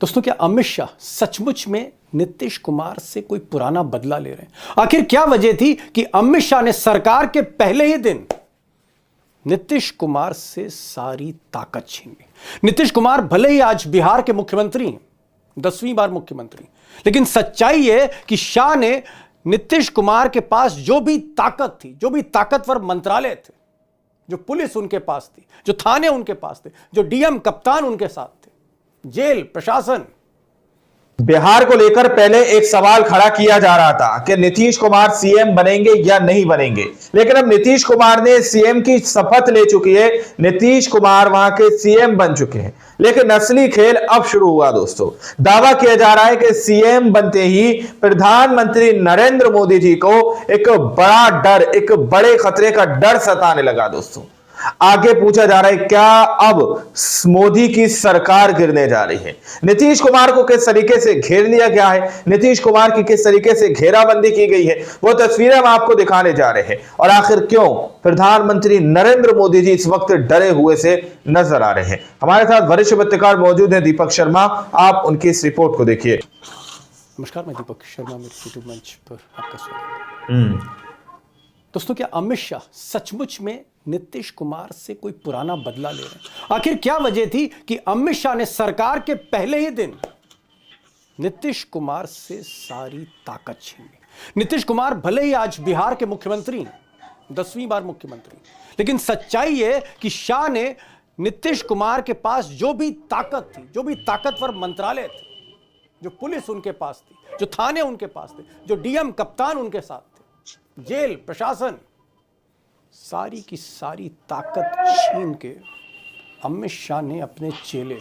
दोस्तों, क्या अमित शाह सचमुच में नीतीश कुमार से कोई पुराना बदला ले रहे हैं? आखिर क्या वजह थी कि अमित शाह ने सरकार के पहले ही दिन नीतीश कुमार से सारी ताकत छीन ली? नीतीश कुमार भले ही आज बिहार के मुख्यमंत्री हैं, 10वीं बार मुख्यमंत्री, लेकिन सच्चाई है कि शाह ने नीतीश कुमार के पास जो भी ताकत थी, जो भी ताकतवर मंत्रालय थे, जो पुलिस उनके पास थी, जो थाने उनके पास थे, जो डीएम कप्तान उनके साथ थे, जेल प्रशासन, बिहार को लेकर पहले एक सवाल खड़ा किया जा रहा था कि नीतीश कुमार सीएम बनेंगे या नहीं बनेंगे, लेकिन अब नीतीश कुमार ने सीएम की शपथ ले चुकी है। नीतीश कुमार वहां के सीएम बन चुके हैं, लेकिन असली खेल अब शुरू हुआ। दोस्तों, दावा किया जा रहा है कि सीएम बनते ही प्रधानमंत्री नरेंद्र मोदी जी को एक बड़ा डर, एक बड़े खतरे का डर सताने लगा। दोस्तों, आगे पूछा जा रहा है क्या अब मोदी की सरकार गिरने जा रही है? नीतीश कुमार को किस तरीके से घेर लिया गया है, नीतीश कुमार की किस तरीके से घेराबंदी की गई है, वो तस्वीरें हम आपको दिखाने जा रहे हैं। और आखिर क्यों प्रधानमंत्री नरेंद्र मोदी जी इस वक्त डरे हुए से नजर आ रहे हैं? हमारे साथ वरिष्ठ पत्रकार मौजूद हैं, दीपक शर्मा। आप उनकी इस रिपोर्ट को देखिए। नमस्कार, मैं दीपक शर्मा, मेरे यूट्यूब मंच पर आपका स्वागत। दोस्तों, क्या अमित शाह सचमुच में नीतीश कुमार से कोई पुराना बदला ले रहे हैं? आखिर क्या वजह थी कि अमित शाह ने सरकार के पहले ही दिन नीतीश कुमार से सारी ताकत छीन ली? नीतीश कुमार भले ही आज बिहार के मुख्यमंत्री हैं, 10वीं बार मुख्यमंत्री, लेकिन सच्चाई है कि शाह ने नीतीश कुमार के पास जो भी ताकत थी, जो भी ताकतवर मंत्रालय थे, जो पुलिस उनके पास थी, जो थाने उनके पास थे, जो डीएम कप्तान उनके साथ थे, जेल प्रशासन, सारी की सारी ताकत छीन के अमित शाह ने अपने चेले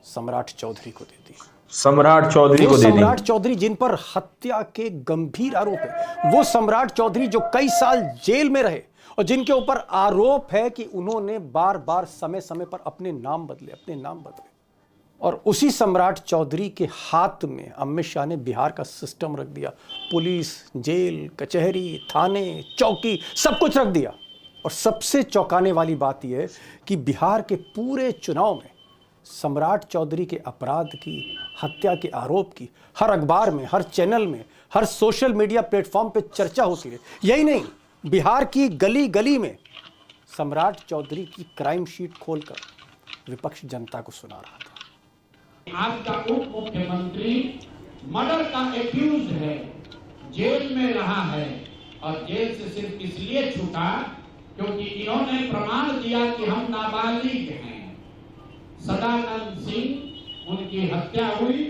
सम्राट चौधरी को दे दी। सम्राट चौधरी को दे दी। सम्राट चौधरी जिन पर हत्या के गंभीर आरोप है, वो सम्राट चौधरी जो कई साल जेल में रहे और जिनके ऊपर आरोप है कि उन्होंने बार बार समय समय पर अपने नाम बदले, और उसी सम्राट चौधरी के हाथ में अमित शाह ने बिहार का सिस्टम रख दिया। पुलिस, जेल, कचहरी, थाने, चौकी, सब कुछ रख दिया। और सबसे चौंकाने वाली बात यह है कि बिहार के पूरे चुनाव में सम्राट चौधरी के अपराध की, हत्या के आरोप की हर अखबार में, हर चैनल में, हर सोशल मीडिया प्लेटफॉर्म पे चर्चा होती रही। यही नहीं, बिहार की गली गली में सम्राट चौधरी की क्राइम शीट खोलकर विपक्ष जनता को सुना रहा था। आज का उप मुख्यमंत्री मर्डर का एक्यूज है, जेल में रहा है, और जेल से सिर्फ इसलिए छूटा क्योंकि इन्होंने प्रमाण दिया कि हम नाबालिग हैं। सदानंद सिंह, उनकी हत्या हुई,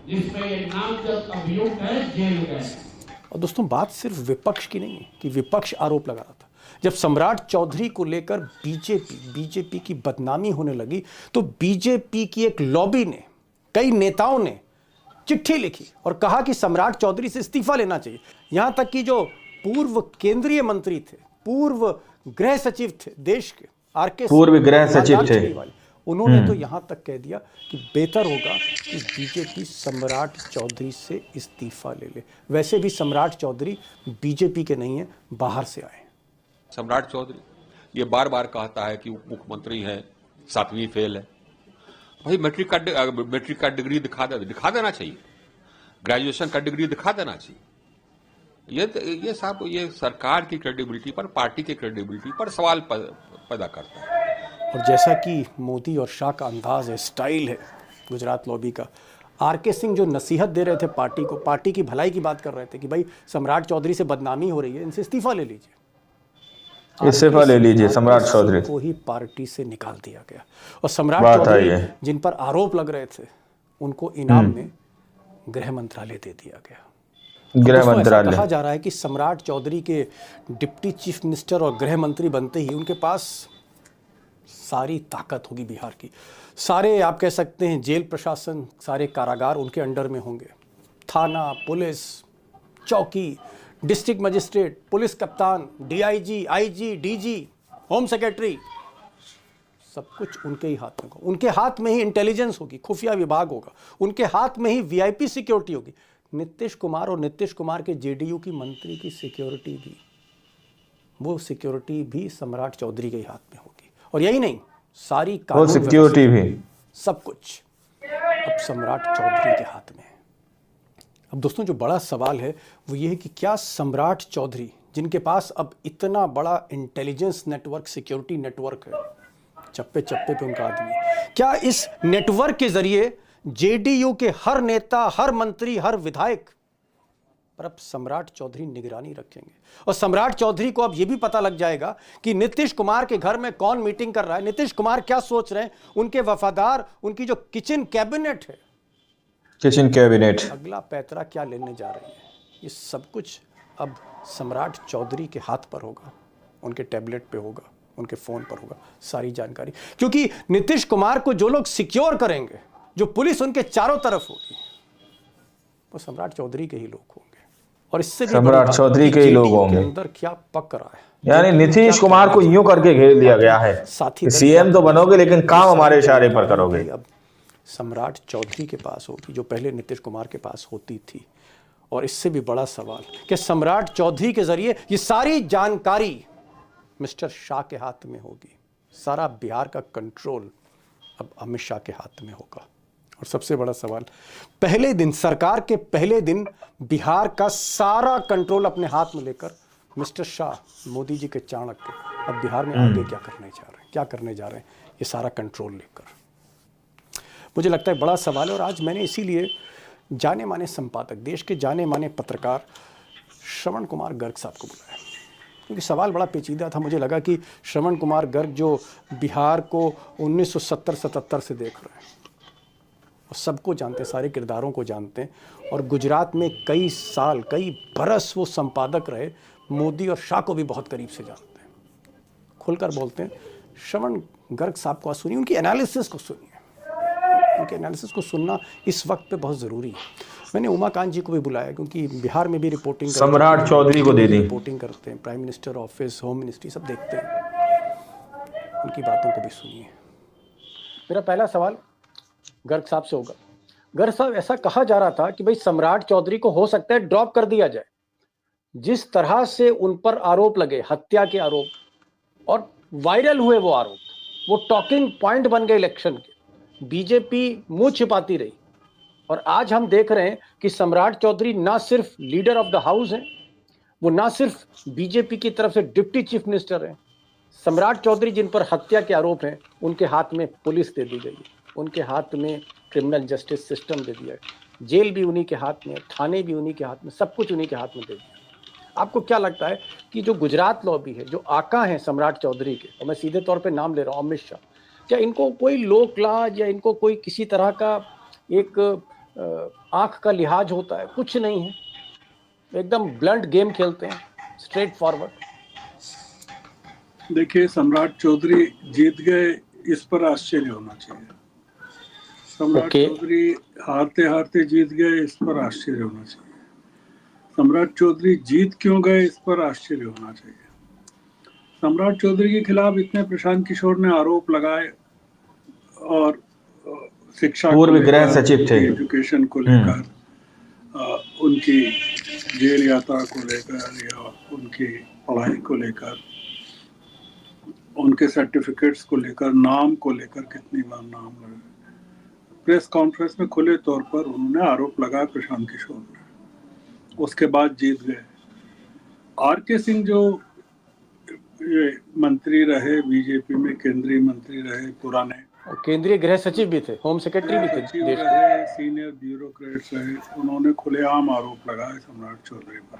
जिसमें एक नामजद अभियुक्त है, जेल गए। और दोस्तों, बात सिर्फ विपक्ष की नहीं है कि विपक्ष आरोप लगा रहा था। जब सम्राट चौधरी को लेकर बीजेपी की बदनामी होने लगी, तो बीजेपी की एक लॉबी ने, कई नेताओं ने चिट्ठी लिखी और कहा कि सम्राट चौधरी से इस्तीफा लेना चाहिए। यहां तक कि जो पूर्व केंद्रीय मंत्री थे, पूर्व गृह सचिव थे देश के, पूर्व गृह सचिव थे, उन्होंने तो यहां तक कह दिया कि बेहतर होगा कि बीजेपी सम्राट चौधरी से इस्तीफा ले ले। वैसे भी सम्राट चौधरी बीजेपी के नहीं है, बाहर से आए। सम्राट चौधरी ये बार बार कहता है कि मुख्यमंत्री है, 7वीं फेल है। भाई, मैट्रिक का डिग्री दिखा देना चाहिए, ग्रेजुएशन का डिग्री दिखा देना चाहिए। ये साहब, ये सरकार की क्रेडिबिलिटी पर, पार्टी की क्रेडिबिलिटी पर सवाल पैदा करता है। और जैसा कि मोदी और शाह का अंदाज है, स्टाइल है गुजरात लॉबी का, आरके सिंह जो नसीहत दे रहे थे पार्टी को, पार्टी की भलाई की बात कर रहे थे कि भाई सम्राट चौधरी से बदनामी हो रही है, इनसे इस्तीफा ले लीजिए, इस्तीफा ले लीजिए। सम्राट चौधरी को ही पार्टी से निकाल दिया गया। और सम्राट चौधरी जिन पर आरोप लग रहे थे, उनको इनाम में गृह मंत्रालय दे दिया गया। गृह मंत्रालय, कहा जा रहा है कि सम्राट चौधरी के डिप्टी चीफ मिनिस्टर और गृह मंत्री बनते ही उनके पास सारी ताकत होगी बिहार की। सारे, आप कह सकते हैं, जेल प्रशासन, सारे कारागार उनके अंडर में होंगे। थाना, पुलिस, चौकी, डिस्ट्रिक्ट मजिस्ट्रेट, पुलिस कप्तान, DIG, IG, DG, home secretary, सब कुछ उनके ही हाथ में होगा। उनके हाथ में ही इंटेलिजेंस होगी, खुफिया विभाग होगा, उनके हाथ में ही वीआईपी सिक्योरिटी होगी। नीतीश कुमार और नीतीश कुमार के जेडीयू की मंत्री की सिक्योरिटी भी, वो सिक्योरिटी भी सम्राट चौधरी के हाथ में होगी। और यही नहीं, सारी कानून सिक्योरिटी भी, सब कुछ। अब सम्राट चौधरी के हाथ में है। अब दोस्तों जो बड़ा सवाल है वो ये है कि क्या सम्राट चौधरी, जिनके पास अब इतना बड़ा इंटेलिजेंस नेटवर्क, सिक्योरिटी नेटवर्क है, चप्पे चप्पे पे उनका आदमी, क्या इस नेटवर्क के जरिए जेडीयू के हर नेता, हर मंत्री, हर विधायक पर अब सम्राट चौधरी निगरानी रखेंगे? और सम्राट चौधरी को अब यह भी पता लग जाएगा कि नीतीश कुमार के घर में कौन मीटिंग कर रहा है, नीतीश कुमार क्या सोच रहे हैं, उनके वफादार, उनकी जो किचन कैबिनेट है, किचन कैबिनेट अगला पैतरा क्या लेने जा रही है, ये सब कुछ अब सम्राट चौधरी के हाथ पर होगा, उनके टैबलेट पे होगा, उनके फोन पर होगा सारी जानकारी। क्योंकि नीतीश कुमार को जो लोग सिक्योर करेंगे, जो पुलिस उनके चारों तरफ होगी, वो सम्राट चौधरी के ही लोग होंगे। और इससे भी सम्राट चौधरी के ही लोग होंगे। अंदर क्या पक रहा है, यानी नीतीश कुमार को यूं करके घेर दिया गया है, सीएम तो बनोगे लेकिन काम हमारे इशारे पर करोगे। अब सम्राट चौधरी के पास होगी जो पहले नीतीश कुमार के पास होती थी। और इससे भी बड़ा सवाल कि सम्राट चौधरी के जरिए ये सारी जानकारी मिस्टर शाह के हाथ में होगी। सारा बिहार का कंट्रोल अब अमित शाह के हाथ में होगा। और सबसे बड़ा सवाल, पहले दिन, सरकार के पहले दिन बिहार का सारा कंट्रोल अपने हाथ में लेकर मिस्टर शाह, मोदी जी के चाणक्य, अब बिहार में आगे क्या करने जा रहे हैं ये सारा कंट्रोल लेकर, मुझे लगता है बड़ा सवाल है। और आज मैंने इसीलिए जाने माने संपादक, देश के जाने माने पत्रकार श्रवण कुमार गर्ग साहब को बुलाया, क्योंकि सवाल बड़ा पेचीदा था। मुझे लगा कि श्रवण कुमार गर्ग जो बिहार को 1970-77 से देख रहे हैं और सबको जानते हैं, सारे किरदारों को जानते हैं, और गुजरात में कई साल, कई बरस वो संपादक रहे, मोदी और शाह को भी बहुत करीब से जानते हैं, खुलकर बोलते हैं। श्रवण गर्ग साहब को सुनिए, उनकी एनालिसिस को सुनिए, उनके एनालिसिस को सुनना इस वक्त पे बहुत ज़रूरी है। मैंने उमाकांत जी को भी बुलाया क्योंकि बिहार में भी रिपोर्टिंग, सम्राट चौधरी को दे दी, रिपोर्टिंग करते हैं, prime minister office, home ministry सब देखते हैं, उनकी बातों को भी सुनिए। मेरा पहला सवाल गर्ग साहब से होगा। गर्ग साहब, ऐसा कहा जा रहा था कि भाई सम्राट चौधरी को हो सकता है ड्रॉप कर दिया जाए, जिस तरह से उन पर आरोप लगे, हत्या के आरोप, और वायरल हुए वो आरोप, वो टॉकिंग पॉइंट बन गए इलेक्शन के, बीजेपी मुंह छिपाती रही। और आज हम देख रहे हैं कि सम्राट चौधरी ना सिर्फ लीडर ऑफ द हाउस हैं, वो ना सिर्फ बीजेपी की तरफ से डिप्टी चीफ मिनिस्टर हैं, सम्राट चौधरी जिन पर हत्या के आरोप हैं, उनके हाथ में पुलिस दे दी गई है, उनके हाथ में क्रिमिनल जस्टिस सिस्टम दे दिया है, जेल भी उन्हीं के हाथ में, थाने भी उन्हीं के हाथ में, सब कुछ उन्हीं के हाथ में दे दिया। आपको क्या लगता है कि जो गुजरात लॉबी है, जो आका हैं सम्राट चौधरी के, और मैं सीधे तौर पे नाम ले रहा हूँ अमित शाह, क्या इनको कोई लोक लाज या इनको कोई किसी तरह का एक आंख का लिहाज होता है? कुछ नहीं है, एकदम ब्लंट गेम खेलते हैं, स्ट्रेट फॉरवर्ड। देखिए, सम्राट चौधरी जीत गए, इस पर आश्चर्य होना चाहिए। सम्राट चौधरी हारते हारते जीत गए, इस पर आश्चर्य होना चाहिए। सम्राट चौधरी जीत क्यों गए, इस पर आश्चर्य होना चाहिए। सम्राट चौधरी के खिलाफ इतने प्रशांत किशोर ने आरोप लगाए, और शिक्षा, पूर्व गृह सचिव थे, एजुकेशन को लेकर, उनकी जेल यात्रा को लेकर या उनकी पढ़ाई को लेकर, उनके सर्टिफिकेट्स को लेकर, नाम को लेकर, कितनी बार नाम लगा। प्रेस कॉन्फ्रेंस में खुले तौर पर उन्होंने आरोप लगाया प्रशांत किशोर ने, उसके बाद जीत गए। आर.के. सिंह जो ये मंत्री रहे, बीजेपी में केंद्रीय मंत्री रहे, पुराने केंद्रीय गृह सचिव भी थे, होम सेक्रेटरी भी थे, देश रहे, सीनियर ब्यूरोक्रेट्स रहे, उन्होंने खुलेआम आरोप लगाए सम्राट चौधरी पर।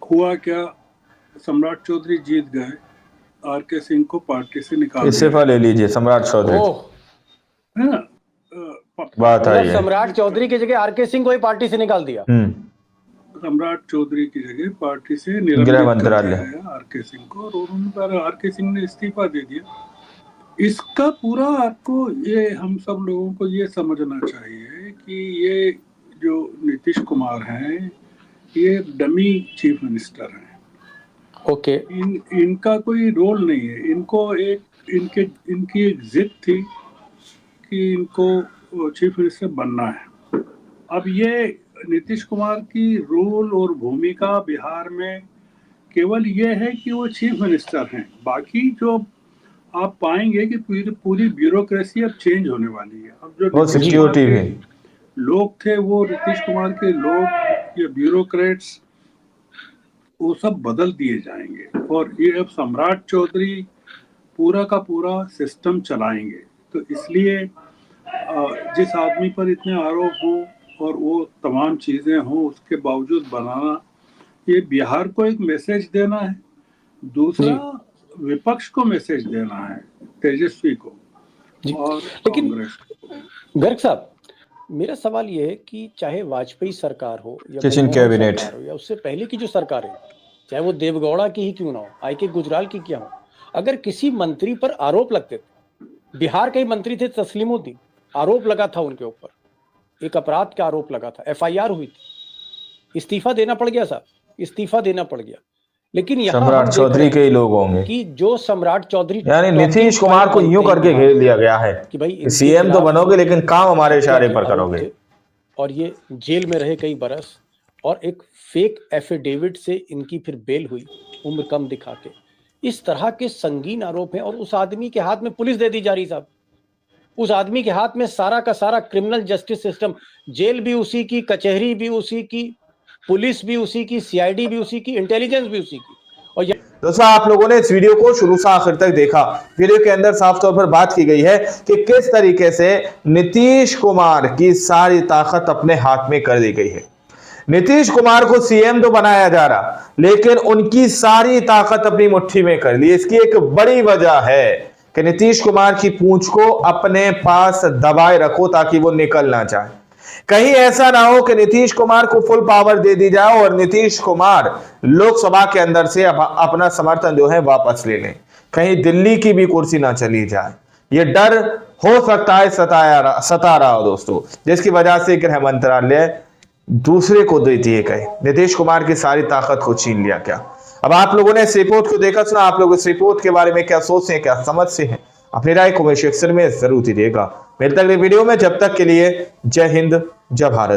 हुआ क्या, सम्राट चौधरी जीत गए, आर.के. सिंह को पार्टी से निकाल, इस्तीफा ले लीजिए सम्राट चौधरी, है ना बात आई है। सम्राट चौधरी की जगह आर.के. सिंह को ही पार्टी से निकाल दिया। सम्राट चौधरी की जगह पार्टी से निलंबित गृह मंत्रालय आर.के. सिंह को, और उन्होंने आर.के. सिंह ने इस्तीफा दे दिया। इसका पूरा आपको, ये हम सब लोगों को ये समझना चाहिए कि ये जो नीतीश कुमार हैं, ये डमी चीफ मिनिस्टर हैं। ओके, इनका कोई रोल नहीं है। इनको इनकी एक जिद थी कि इनको चीफ मिनिस्टर बनना है। अब ये नीतीश कुमार की रोल और भूमिका बिहार में केवल ये है कि वो चीफ मिनिस्टर हैं, बाकी जो आप पाएंगे कि पूरी ब्यूरोक्रेसी अब चेंज होने वाली है। अब जो वो सिक्योरिटी भी लोग थे, वो नीतीश कुमार के लोग या ब्यूरोक्रेट्स, वो सब बदल दिए जाएंगे और ये अब सम्राट चौधरी पूरा का पूरा सिस्टम चलाएंगे। तो इसलिए जिस आदमी पर इतने आरोप हो और वो तमाम चीजें हों, उसके बावजूद बनाना, ये बिहार को एक मैसेज देना है, दूसरा विपक्ष को मैसेज देना है, तेजस्वी को और लेकिन कांग्रेस को। गर्ग साहब, मेरा सवाल ये है कि चाहे वाजपेयी सरकार हो या किचन कैबिनेट सरकार हो या उससे पहले की जो सरकार है, चाहे वो देवगौड़ा की ही क्यों ना हो, आई.के. गुजराल की क्या हो, अगर किसी मंत्री पर आरोप लगते थे, बिहार के ही मंत्री थे तस्लीमुद्दीन, आरोप लगा था उनके ऊपर, एक अपराध का आरोप लगा था, FIR हुई थी, इस्तीफा देना पड़ गया साहब, इस्तीफा देना पड़ गया। लेकिन यहाँ सम्राट चौधरी के ही लोग होंगे कि जो सम्राट चौधरी, यानी नीतीश कुमार को यूं करके घेर दिया गया है कि भाई CM तो बनोगे लेकिन काम हमारे इशारे पर करोगे, और ये जेल में रहे कई बरस, और एक फेक एफिडेविट से इनकी फिर बेल हुई उम्र कम दिखा के। इस तरह के संगीन आरोप हैं और उस आदमी के हाथ में पुलिस दे दी जा रही साहब, उस आदमी के हाथ में सारा का सारा क्रिमिनल जस्टिस सिस्टम, जेल भी उसी की, कचहरी भी उसी की, पुलिस भी उसी की, CID भी उसी की, इंटेलिजेंस भी उसी की। और दोस्तों, आप लोगों ने इस वीडियो को शुरू से आखिर तक देखा। वीडियो के अंदर साफ तौर पर बात की गई है कि किस तरीके से नीतीश कुमार की सारी ताकत अपने हाथ में कर दी गई है। नीतीश कुमार को CM तो बनाया जा रहा, लेकिन उनकी सारी ताकत अपनी मुट्ठी में कर ली। इसकी एक बड़ी वजह है कि नीतीश कुमार की पूंछ को अपने पास दबाए रखो ताकि वो निकल ना जाए। कहीं ऐसा ना हो कि नीतीश कुमार को फुल पावर दे दी जाए और नीतीश कुमार लोकसभा के अंदर से अपना समर्थन जो है वापस ले लें, कहीं दिल्ली की भी कुर्सी ना चली जाए। ये डर हो सकता है सता रहा हो दोस्तों, जिसकी वजह से गृह मंत्रालय दूसरे को दे दिए गए, नीतीश कुमार की सारी ताकत को छीन लिया गया। अब आप लोगों ने इस रिपोर्ट को देखा सुना, आप लोग इस रिपोर्ट के बारे में क्या सोचते हैं, क्या समझते हैं, अपनी राय कमेंट सेक्शन में जरूर दीजिएगा। मिलते अगले वीडियो में, जब तक के लिए जय हिंद, जय भारत।